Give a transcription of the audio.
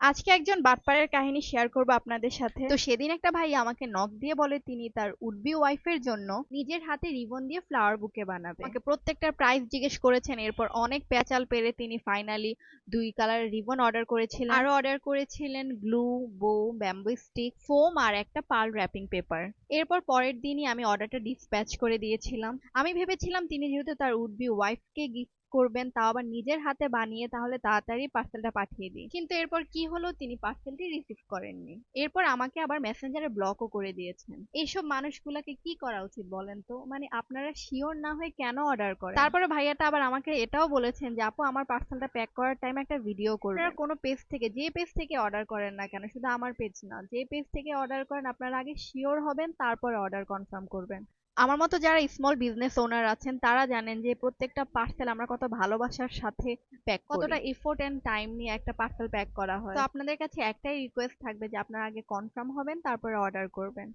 আজকে একজন বাটপারের কাহিনী শেয়ার করব আপনাদের সাথে। তো সেদিন একটা ভাই আমাকে নক দিয়ে বলে তিনি তার উডবি ওয়াইফের জন্য নিজের হাতে রিবন দিয়ে ফ্লাওয়ার বুকে বানাবে। আমাকে প্রত্যেকটার প্রাইস জিজ্ঞেস করেছেন, এরপর অনেক পেঁচাল পেরে তিনি ফাইনালি 2 কালারের রিবন অর্ডার করেছিলেন, আরো অর্ডার করেছিলেন গ্লু, বো, ব্যাম্বু স্টিক, ফোম আর একটা পার্ল র্যাপিং পেপার। এরপর পরের দিনই আমি অর্ডারটা ডিসপ্যাচ করে দিয়েছিলাম। আমি ভেবেছিলাম তিনি যেহেতু তার উডবি ওয়াইফকে গিফট করবেন, তাও আবার নিজের হাতে বানিয়ে, তাহলে তাড়াতাড়ি পার্সেলটা পাঠিয়ে দিই। কিন্তু এরপর কি হলো, তিনি পার্সেলটি রিসিভ করেননি। এরপর আমাকে আবার মেসেঞ্জারে ব্লকও করে দিয়েছেন। এইসব মানুষগুলাকে কি করা উচিত বলেন তো? মানে আপনারা শিওর না হয়ে কেন অর্ডার করেন? তারপরে ভাইয়াটা আবার আমাকে এটাও বলেছেন যে আপু, আমার পার্সেলটা প্যাক করার টাইম একটা ভিডিও করবেন। আপনারা কোনো পেজ থেকে, যে পেজ থেকে অর্ডার করেন না কেন, শুধু আমার পেজ না, যে পেজ থেকে অর্ডার করেন আপনারা আগে শিওর হবেন, তারপরে অর্ডার কনফার্ম করবেন। আমার মতো যারা স্মল বিজনেস ওনার আছেন তারা জানেন যে প্রত্যেকটা পার্সেল আমরা কত ভালোবাসার সাথে প্যাক করি, কতটা এফোর্ট এন্ড টাইম নিয়ে একটা পার্সেল প্যাক করা হয়। তো আপনাদের কাছে একটাই রিকোয়েস্ট থাকবে যে আপনারা আগে কনফার্ম হবেন, তারপরে অর্ডার করবেন।